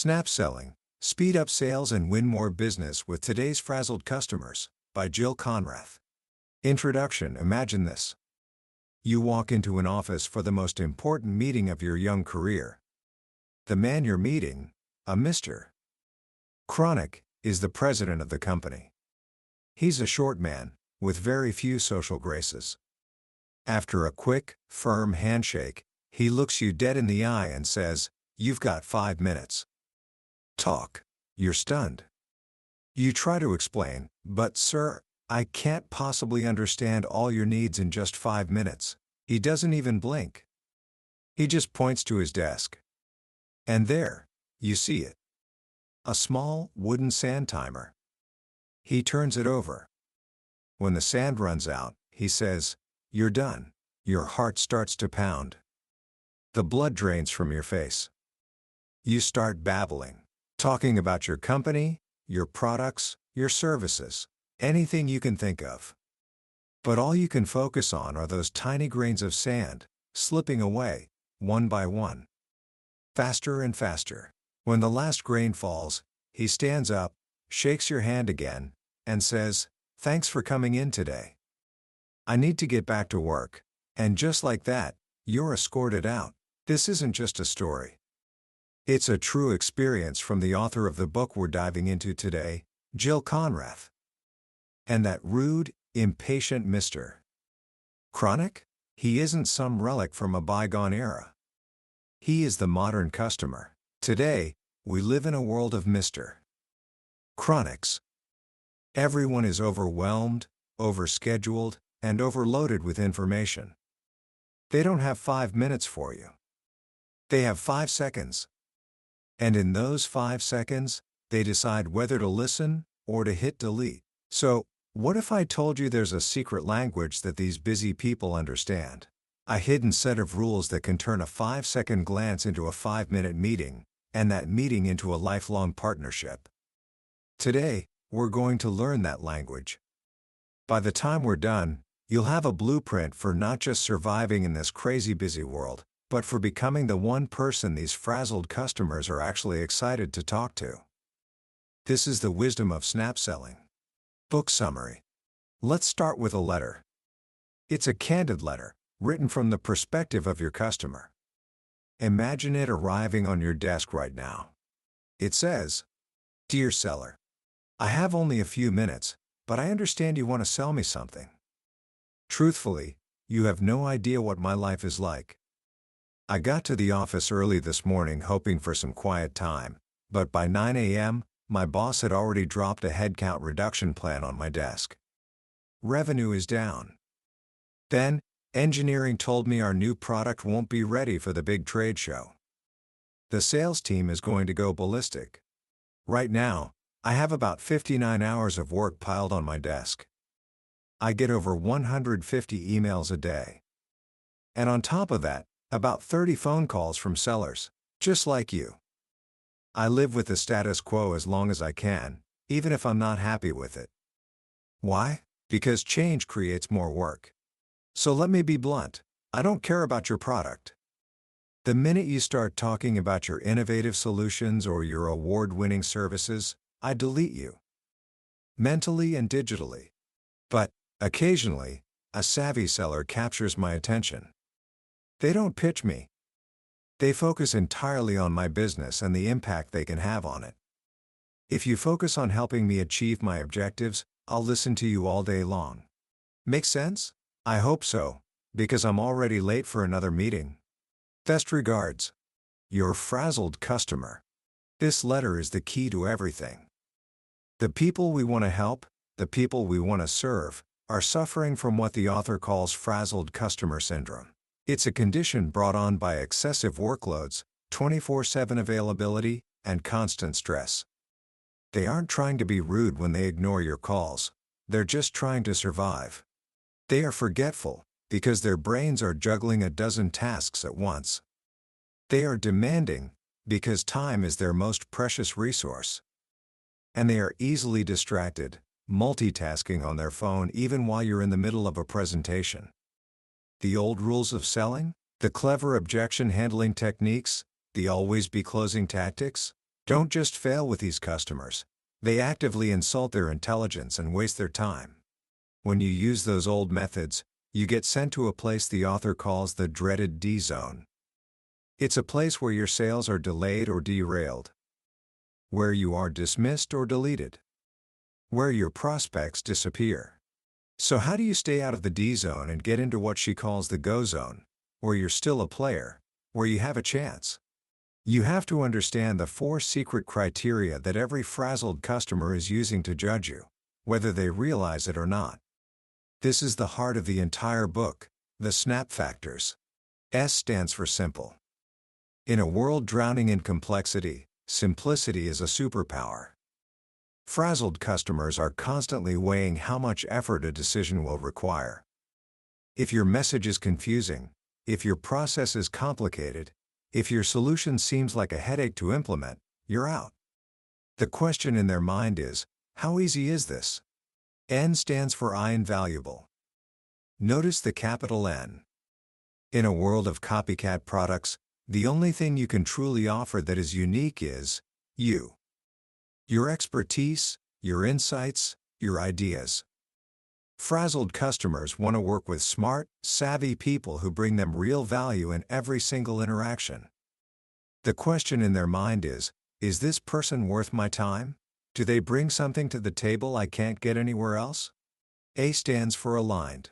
Snap Selling, Speed Up Sales and Win More Business with Today's Frazzled Customers, by Jill Konrath. Introduction. Imagine this. You walk into an office for the most important meeting of your young career. The man you're meeting, a Mr. Konrath, is the president of the company. He's a short man, with very few social graces. After a quick, firm handshake, he looks you dead in the eye and says, "You've got 5 minutes. Talk." You're stunned. You try to explain, "But sir, I can't possibly understand all your needs in just 5 minutes." He doesn't even blink. He just points to his desk. And there, you see it. A small, wooden sand timer. He turns it over. When the sand runs out, he says, "You're done." Your heart starts to pound. The blood drains from your face. You start babbling, talking about your company, your products, your services, anything you can think of. But all you can focus on are those tiny grains of sand, slipping away, one by one. Faster and faster. When the last grain falls, he stands up, shakes your hand again, and says, "Thanks for coming in today. I need to get back to work." And just like that, you're escorted out. This isn't just a story. It's a true experience from the author of the book we're diving into today, Jill Konrath. And that rude, impatient Mr. Konrath? He isn't some relic from a bygone era. He is the modern customer. Today, we live in a world of Mr. Konraths. Everyone is overwhelmed, overscheduled, and overloaded with information. They don't have 5 minutes for you. They have 5 seconds. And in those 5 seconds, they decide whether to listen or to hit delete. So, what if I told you there's a secret language that these busy people understand? A hidden set of rules that can turn a 5-second glance into a 5-minute meeting, and that meeting into a lifelong partnership. Today, we're going to learn that language. By the time we're done, you'll have a blueprint for not just surviving in this crazy busy world, but for becoming the one person these frazzled customers are actually excited to talk to. This is the wisdom of snap selling. Book summary. Let's start with a letter. It's a candid letter, written from the perspective of your customer. Imagine it arriving on your desk right now. It says, "Dear seller, I have only a few minutes, but I understand you want to sell me something. Truthfully, you have no idea what my life is like. I got to the office early this morning hoping for some quiet time, but by 9 a.m., my boss had already dropped a headcount reduction plan on my desk. Revenue is down. Then, engineering told me our new product won't be ready for the big trade show. The sales team is going to go ballistic. Right now, I have about 59 hours of work piled on my desk. I get over 150 emails a day. And on top of that, about 30 phone calls from sellers, just like you. I live with the status quo as long as I can, even if I'm not happy with it. Why? Because change creates more work. So let me be blunt, I don't care about your product. The minute you start talking about your innovative solutions or your award-winning services, I delete you. Mentally and digitally. But, occasionally, a savvy seller captures my attention. They don't pitch me. They focus entirely on my business and the impact they can have on it. If you focus on helping me achieve my objectives, I'll listen to you all day long. Make sense? I hope so, because I'm already late for another meeting. Best regards. Your frazzled customer. This letter is the key to everything. The people we want to help, the people we want to serve, are suffering from what the author calls frazzled customer syndrome. It's a condition brought on by excessive workloads, 24/7 availability, and constant stress. They aren't trying to be rude when they ignore your calls, they're just trying to survive. They are forgetful, because their brains are juggling a dozen tasks at once. They are demanding, because time is their most precious resource. And they are easily distracted, multitasking on their phone even while you're in the middle of a presentation. The old rules of selling, the clever objection handling techniques, the always be closing tactics, Don't just fail with these customers. They actively insult their intelligence and waste their time. When you use those old methods, you get sent to a place the author calls the dreaded D zone. It's a place where your sales are delayed or derailed, where you are dismissed or deleted, where your prospects disappear. So how do you stay out of the D zone and get into what she calls the go zone, where you're still a player, where you have a chance? You have to understand the 4 secret criteria that every frazzled customer is using to judge you, whether they realize it or not. This is the heart of the entire book, the SNAP factors. S stands for simple. In a world drowning in complexity, simplicity is a superpower. Frazzled customers are constantly weighing how much effort a decision will require. If your message is confusing, if your process is complicated, if your solution seems like a headache to implement, you're out. The question in their mind is, how easy is this? N stands for iNvaluable. Notice the capital N. In a world of copycat products, the only thing you can truly offer that is unique is you. Your expertise, your insights, your ideas. Frazzled customers want to work with smart, savvy people who bring them real value in every single interaction. The question in their mind is this person worth my time? Do they bring something to the table I can't get anywhere else? A stands for aligned.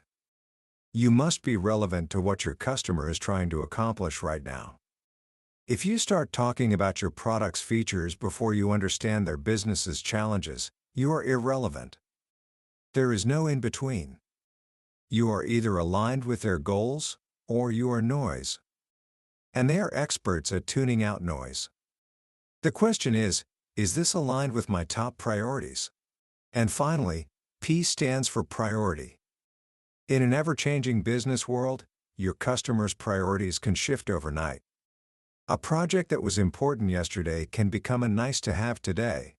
You must be relevant to what your customer is trying to accomplish right now. If you start talking about your product's features before you understand their business's challenges, you are irrelevant. There is no in-between. You are either aligned with their goals, or you are noise. And they are experts at tuning out noise. The question is this aligned with my top priorities? And finally, P stands for priority. In an ever-changing business world, your customers' priorities can shift overnight. A project that was important yesterday can become a nice-to-have today.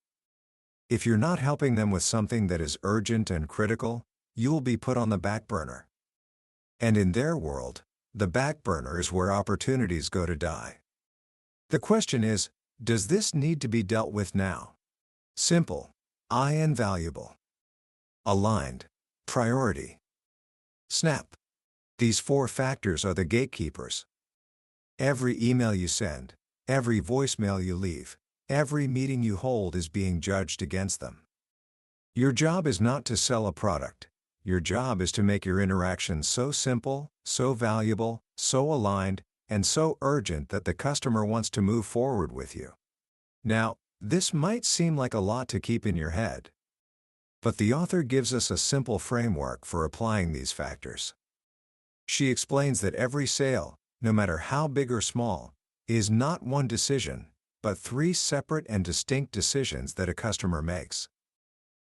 If you're not helping them with something that is urgent and critical, you will be put on the back burner. And in their world, the back burner is where opportunities go to die. The question is, does this need to be dealt with now? Simple. iNvaluable. Aligned. Priority. SNAP. These 4 factors are the gatekeepers. Every email you send, every voicemail you leave, every meeting you hold is being judged against them. Your job is not to sell a product. Your job is to make your interactions so simple, so valuable, so aligned, and so urgent that the customer wants to move forward with you. Now, this might seem like a lot to keep in your head. But the author gives us a simple framework for applying these factors. She explains that every sale, no matter how big or small, is not one decision, but 3 separate and distinct decisions that a customer makes.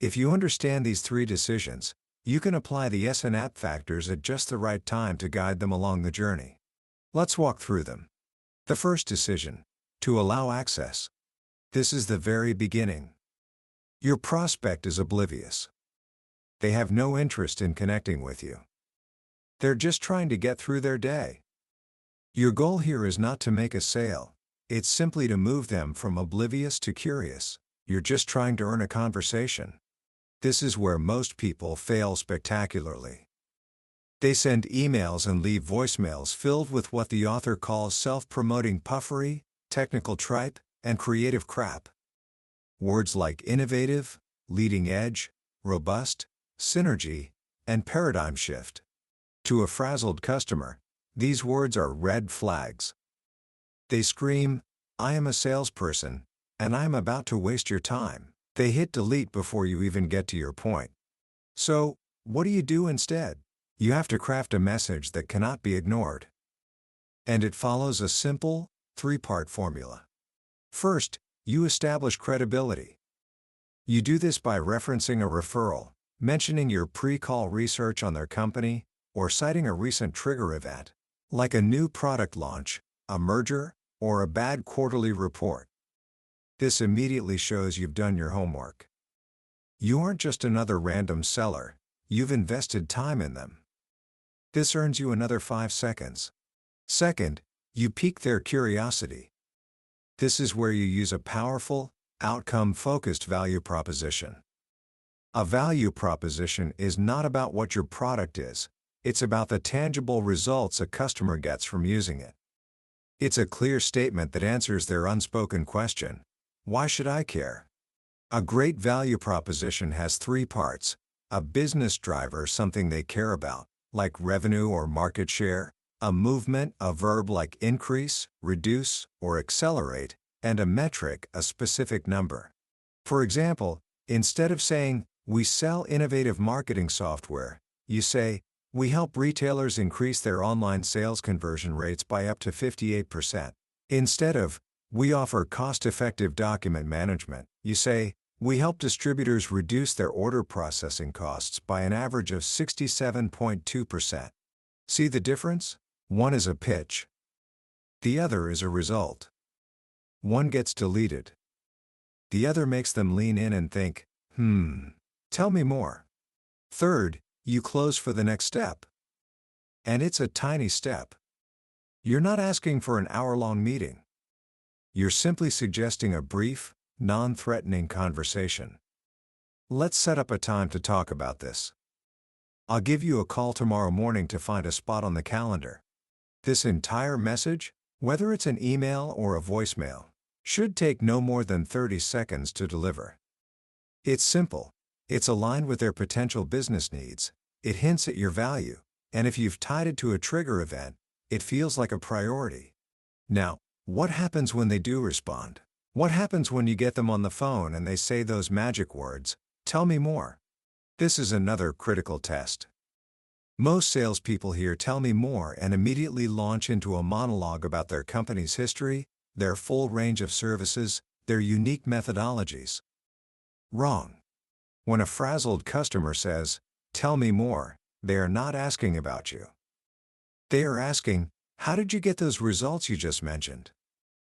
If you understand these 3 decisions, you can apply the SNAP factors at just the right time to guide them along the journey. Let's walk through them. The first decision: to allow access. This is the very beginning. Your prospect is oblivious. They have no interest in connecting with you. They're just trying to get through their day. Your goal here is not to make a sale. It's simply to move them from oblivious to curious. You're just trying to earn a conversation. This is where most people fail spectacularly. They send emails and leave voicemails filled with what the author calls self-promoting puffery, technical tripe, and creative crap. Words like innovative, leading edge, robust, synergy, and paradigm shift. To a frazzled customer, these words are red flags. They scream, "I am a salesperson, and I am about to waste your time." They hit delete before you even get to your point. So, what do you do instead? You have to craft a message that cannot be ignored. And it follows a simple, 3-part formula. First, you establish credibility. You do this by referencing a referral, mentioning your pre-call research on their company, or citing a recent trigger event, like a new product launch, a merger, or a bad quarterly report. This immediately shows you've done your homework. You aren't just another random seller, you've invested time in them. This earns you another 5 seconds. Second, you pique their curiosity. This is where you use a powerful, outcome-focused value proposition. A value proposition is not about what your product is, it's about the tangible results a customer gets from using it. It's a clear statement that answers their unspoken question, why should I care? A great value proposition has three parts: a business driver, something they care about, like revenue or market share; a movement, a verb like increase, reduce, or accelerate; and a metric, a specific number. For example, instead of saying, "We sell innovative marketing software," you say, "We help retailers increase their online sales conversion rates by up to 58%. Instead of, "We offer cost-effective document management," you say, "We help distributors reduce their order processing costs by an average of 67.2%. See the difference? One is a pitch. The other is a result. One gets deleted. The other makes them lean in and think, tell me more. Third, you close for the next step. And it's a tiny step. You're not asking for an hour-long meeting. You're simply suggesting a brief, non-threatening conversation. Let's set up a time to talk about this. I'll give you a call tomorrow morning to find a spot on the calendar. This entire message, whether it's an email or a voicemail, should take no more than 30 seconds to deliver. It's simple. It's aligned with their potential business needs. It hints at your value. And if you've tied it to a trigger event, it feels like a priority. Now, what happens when they do respond? What happens when you get them on the phone and they say those magic words, "Tell me more"? This is another critical test. Most salespeople hear "tell me more" and immediately launch into a monologue about their company's history, their full range of services, their unique methodologies. Wrong. When a frazzled customer says, "Tell me more," they are not asking about you. They are asking, "How did you get those results you just mentioned?"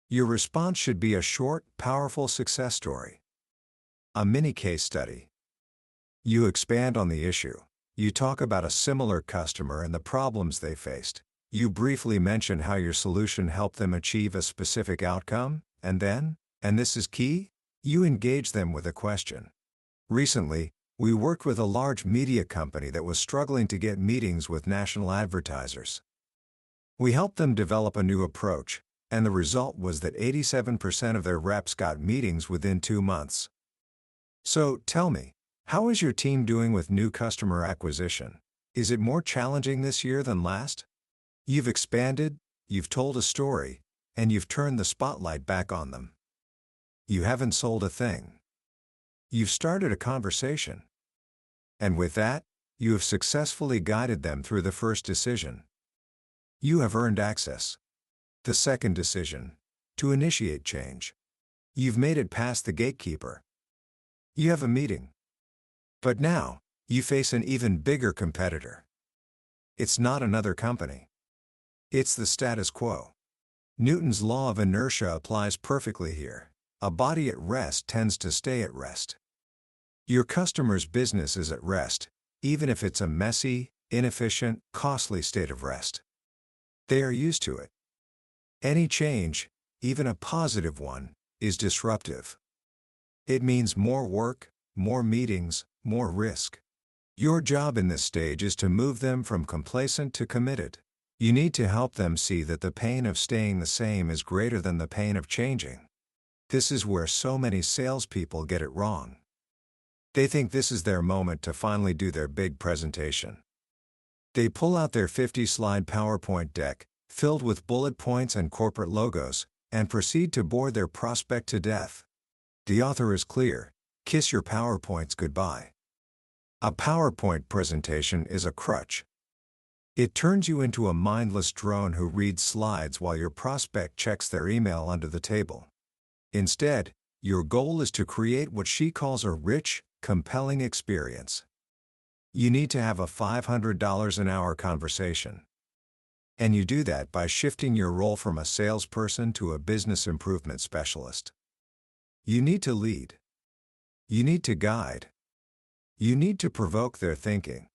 Your response should be a short, powerful success story. A mini case study. You expand on the issue. You talk about a similar customer and the problems they faced. You briefly mention how your solution helped them achieve a specific outcome, and then, and this is key, you engage them with a question. Recently, we worked with a large media company that was struggling to get meetings with national advertisers. We helped them develop a new approach, and the result was that 87% of their reps got meetings within 2 months. So, tell me, how is your team doing with new customer acquisition? Is it more challenging this year than last? You've expanded, you've told a story, and you've turned the spotlight back on them. You haven't sold a thing. You've started a conversation. And with that, you have successfully guided them through the first decision. You have earned access. The second decision, to initiate change. You've made it past the gatekeeper. You have a meeting. But now, you face an even bigger competitor. It's not another company. It's the status quo. Newton's law of inertia applies perfectly here. A body at rest tends to stay at rest. Your customer's business is at rest, even if it's a messy, inefficient, costly state of rest. They are used to it. Any change, even a positive one, is disruptive. It means more work, more meetings, more risk. Your job in this stage is to move them from complacent to committed. You need to help them see that the pain of staying the same is greater than the pain of changing. This is where so many salespeople get it wrong. They think this is their moment to finally do their big presentation. They pull out their 50-slide PowerPoint deck, filled with bullet points and corporate logos, and proceed to bore their prospect to death. The author is clear: kiss your PowerPoints goodbye. A PowerPoint presentation is a crutch. It turns you into a mindless drone who reads slides while your prospect checks their email under the table. Instead, your goal is to create what she calls a rich, compelling experience. You need to have a $500 an hour conversation. And you do that by shifting your role from a salesperson to a business improvement specialist. You need to lead. You need to guide. You need to provoke their thinking.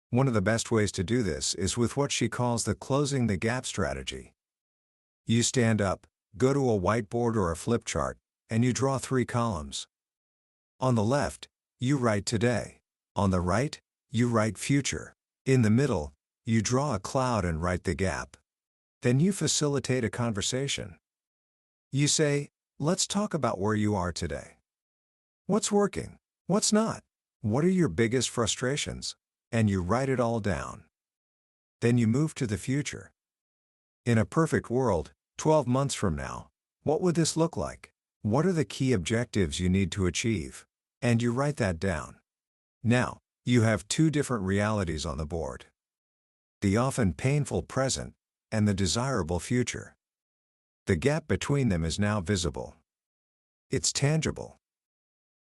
One of the best ways to do this is with what she calls the closing the gap strategy. You stand up, go to a whiteboard or a flip chart, and you draw 3 columns. On the left, you write today. On the right, you write future. In the middle, you draw a cloud and write the gap. Then you facilitate a conversation. You say, let's talk about where you are today. What's working? What's not? What are your biggest frustrations? And you write it all down. Then you move to the future. In a perfect world, 12 months from now, what would this look like? What are the key objectives you need to achieve? And you write that down. Now, you have 2 different realities on the board. The often painful present, and the desirable future. The gap between them is now visible. It's tangible.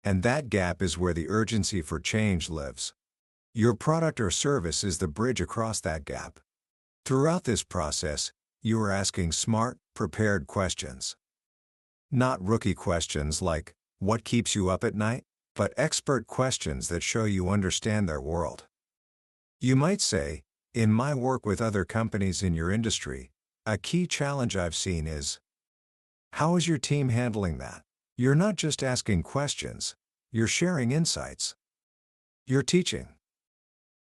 And that gap is where the urgency for change lives. Your product or service is the bridge across that gap. Throughout this process, you are asking smart, prepared questions. Not rookie questions like, what keeps you up at night? But expert questions that show you understand their world. You might say, in my work with other companies in your industry, a key challenge I've seen is, how is your team handling that? You're not just asking questions, you're sharing insights. You're teaching.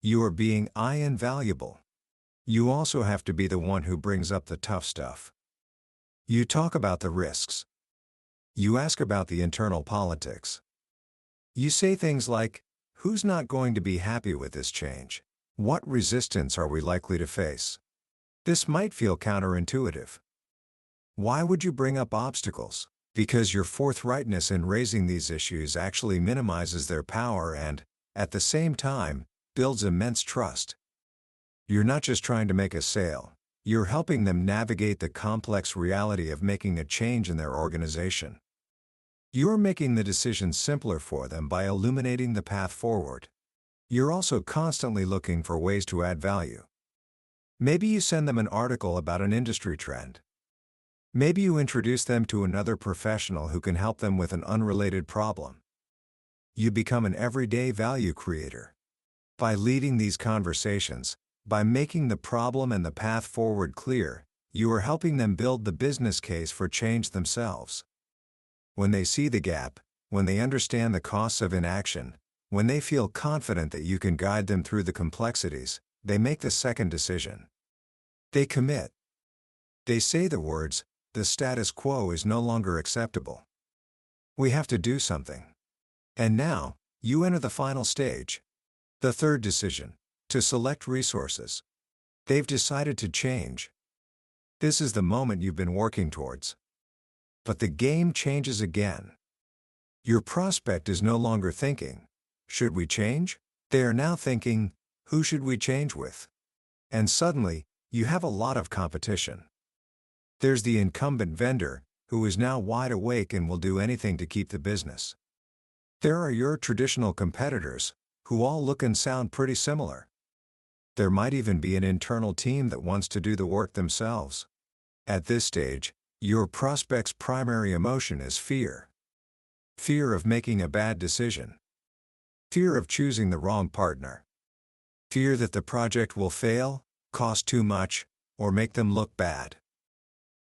You are being iNvaluable. You also have to be the one who brings up the tough stuff. You talk about the risks. You ask about the internal politics. You say things like, who's not going to be happy with this change? What resistance are we likely to face? This might feel counterintuitive. Why would you bring up obstacles? Because your forthrightness in raising these issues actually minimizes their power and, at the same time, builds immense trust. You're not just trying to make a sale, you're helping them navigate the complex reality of making a change in their organization. You're making the decision simpler for them by illuminating the path forward. You're also constantly looking for ways to add value. Maybe you send them an article about an industry trend. Maybe you introduce them to another professional who can help them with an unrelated problem. You become an everyday value creator. By leading these conversations, by making the problem and the path forward clear, you are helping them build the business case for change themselves. When they see the gap, when they understand the costs of inaction, when they feel confident that you can guide them through the complexities, they make the second decision. They commit. They say the words, the status quo is no longer acceptable. We have to do something. And now, you enter the final stage. The third decision, to select resources. They've decided to change. This is the moment you've been working towards. But the game changes again. Your prospect is no longer thinking, should we change? They are now thinking, who should we change with? And suddenly, you have a lot of competition. There's the incumbent vendor, who is now wide awake and will do anything to keep the business. There are your traditional competitors, who all look and sound pretty similar. There might even be an internal team that wants to do the work themselves. At this stage, your prospect's primary emotion is fear. Fear of making a bad decision. Fear of choosing the wrong partner. Fear that the project will fail, cost too much, or make them look bad.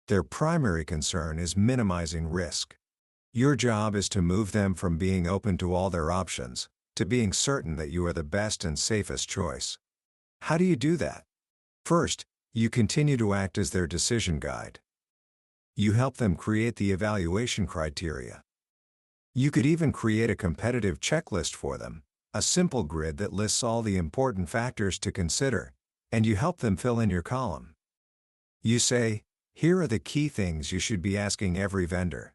Their primary concern is minimizing risk. Your job is to move them from being open to all their options, to being certain that you are the best and safest choice. How do you do that? First, you continue to act as their decision guide. You help them create the evaluation criteria. You could even create a competitive checklist for them, a simple grid that lists all the important factors to consider, and you help them fill in your column. You say, here are the key things you should be asking every vendor.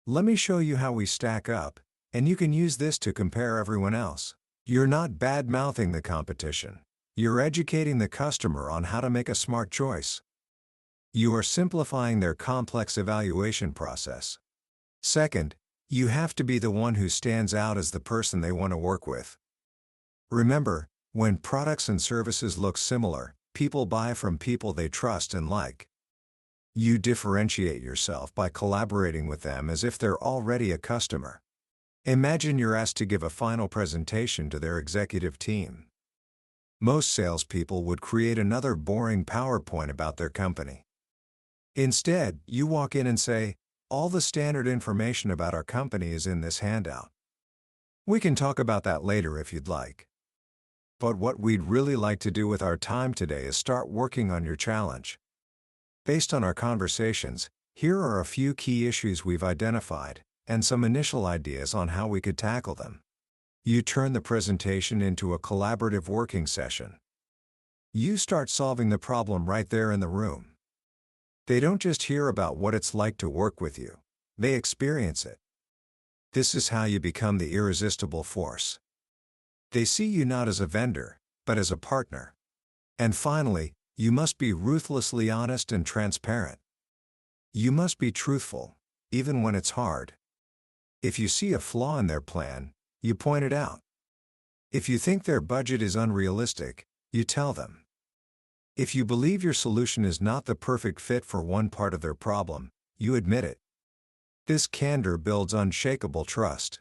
Let me show you how we stack up, and you can use this to compare everyone else. You're not bad-mouthing the competition. You're educating the customer on how to make a smart choice. You are simplifying their complex evaluation process. Second, you have to be the one who stands out as the person they want to work with. Remember, when products and services look similar, people buy from people they trust and like. You differentiate yourself by collaborating with them as if they're already a customer. Imagine you're asked to give a final presentation to their executive team. Most salespeople would create another boring PowerPoint about their company. Instead, you walk in and say, "All the standard information about our company is in this handout. We can talk about that later if you'd like. But what we'd really like to do with our time today is start working on your challenge." Based on our conversations, here are a few key issues we've identified, and some initial ideas on how we could tackle them. You turn the presentation into a collaborative working session. You start solving the problem right there in the room. They don't just hear about what it's like to work with you, they experience it. This is how you become the irresistible force. They see you not as a vendor, but as a partner. And finally, you must be ruthlessly honest and transparent. You must be truthful, even when it's hard. If you see a flaw in their plan, you point it out. If you think their budget is unrealistic, you tell them. If you believe your solution is not the perfect fit for one part of their problem, you admit it. This candor builds unshakable trust.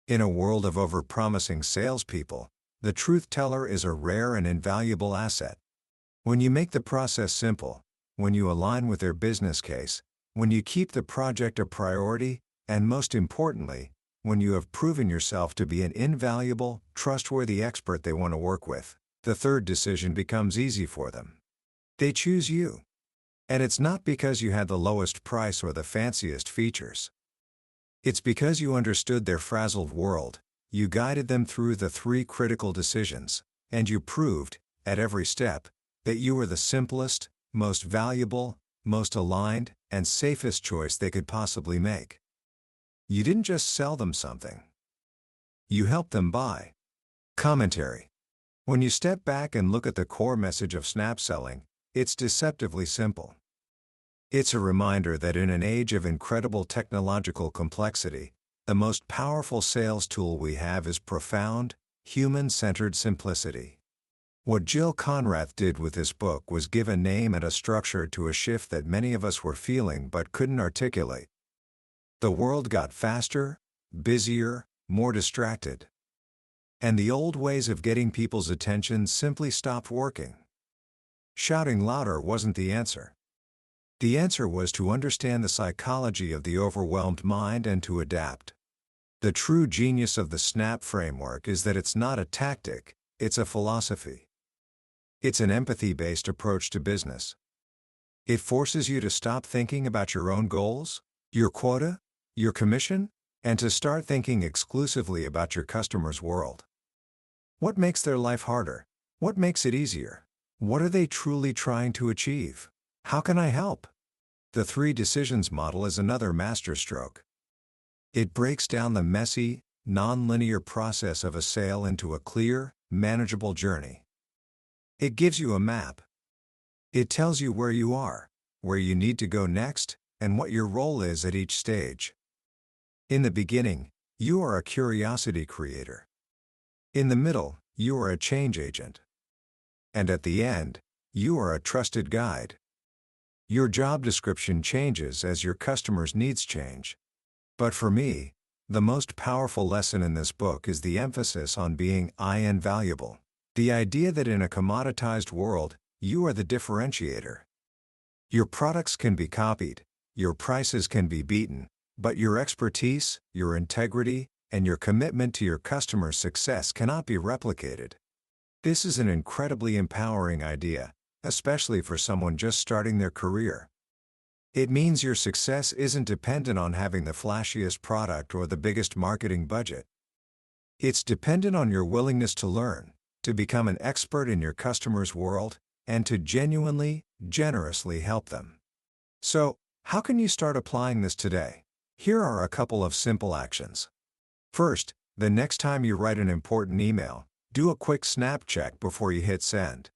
In a world of over-promising salespeople, the truth teller is a rare and invaluable asset. When you make the process simple, when you align with their business case, when you keep the project a priority, and most importantly, when you have proven yourself to be an invaluable, trustworthy expert they want to work with, the third decision becomes easy for them. They choose you. And it's not because you had the lowest price or the fanciest features. It's because you understood their frazzled world, you guided them through the 3 critical decisions, and you proved, at every step, that you were the simplest, most valuable, most aligned, and safest choice they could possibly make. You didn't just sell them something. You helped them buy. Commentary. When you step back and look at the core message of snap selling, it's deceptively simple. It's a reminder that in an age of incredible technological complexity, the most powerful sales tool we have is profound, human-centered simplicity. What Jill Konrath did with this book was give a name and a structure to a shift that many of us were feeling but couldn't articulate. The world got faster, busier, more distracted. And the old ways of getting people's attention simply stopped working. Shouting louder wasn't the answer. The answer was to understand the psychology of the overwhelmed mind and to adapt. The true genius of the SNAP framework is that it's not a tactic, it's a philosophy. It's an empathy-based approach to business. It forces you to stop thinking about your own goals, your quota, your commission, and to start thinking exclusively about your customer's world. What makes their life harder? What makes it easier? What are they truly trying to achieve? How can I help? The 3 decisions model is another masterstroke. It breaks down the messy, non-linear process of a sale into a clear, manageable journey. It gives you a map. It tells you where you are, where you need to go next, and what your role is at each stage. In the beginning, you are a curiosity creator. In the middle, you are a change agent. And at the end, you are a trusted guide. Your job description changes as your customers' needs change. But for me, the most powerful lesson in this book is the emphasis on being iNvaluable. The idea that in a commoditized world, you are the differentiator. Your products can be copied, your prices can be beaten, but your expertise, your integrity, and your commitment to your customers' success cannot be replicated. This is an incredibly empowering idea, especially for someone just starting their career. It means your success isn't dependent on having the flashiest product or the biggest marketing budget. It's dependent on your willingness to learn, to become an expert in your customer's world, and to genuinely, generously help them. So, how can you start applying this today? Here are a couple of simple actions. First, the next time you write an important email, do a quick snap check before you hit send.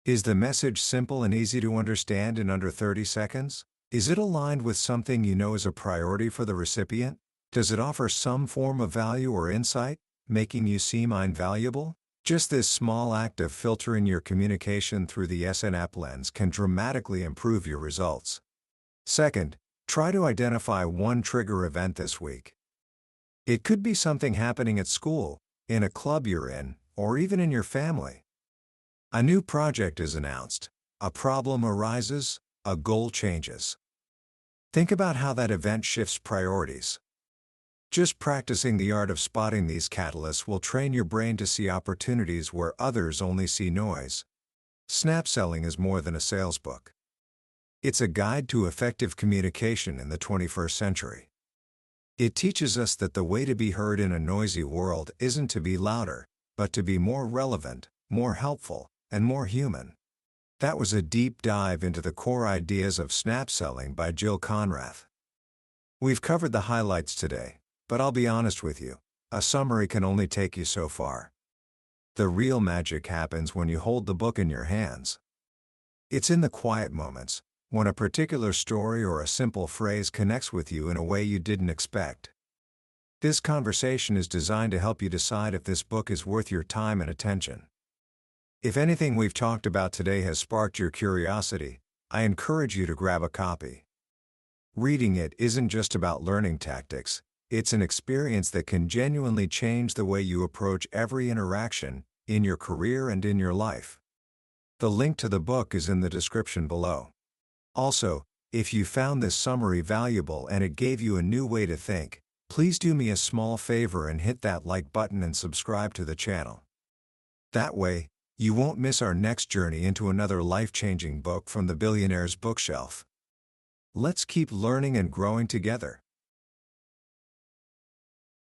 Is the message simple and easy to understand in under 30 seconds? Is it aligned with something you know is a priority for the recipient? Does it offer some form of value or insight, making you seem invaluable? Just this small act of filtering your communication through the SNAP lens can dramatically improve your results. Second, try to identify one trigger event this week. It could be something happening at school, in a club you're in, or even in your family. A new project is announced, a problem arises, a goal changes. Think about how that event shifts priorities. Just practicing the art of spotting these catalysts will train your brain to see opportunities where others only see noise. Snap selling is more than a sales book. It's a guide to effective communication in the 21st century. It teaches us that the way to be heard in a noisy world isn't to be louder, but to be more relevant, more helpful, and more human. That was a deep dive into the core ideas of snap selling by Jill Konrath. We've covered the highlights today, but I'll be honest with you, a summary can only take you so far. The real magic happens when you hold the book in your hands. It's in the quiet moments, when a particular story or a simple phrase connects with you in a way you didn't expect. This conversation is designed to help you decide if this book is worth your time and attention. If anything we've talked about today has sparked your curiosity, I encourage you to grab a copy. Reading it isn't just about learning tactics, it's an experience that can genuinely change the way you approach every interaction, in your career and in your life. The link to the book is in the description below. Also, if you found this summary valuable and it gave you a new way to think, please do me a small favor and hit that like button and subscribe to the channel. That way, you won't miss our next journey into another life-changing book from the billionaire's bookshelf. Let's keep learning and growing together.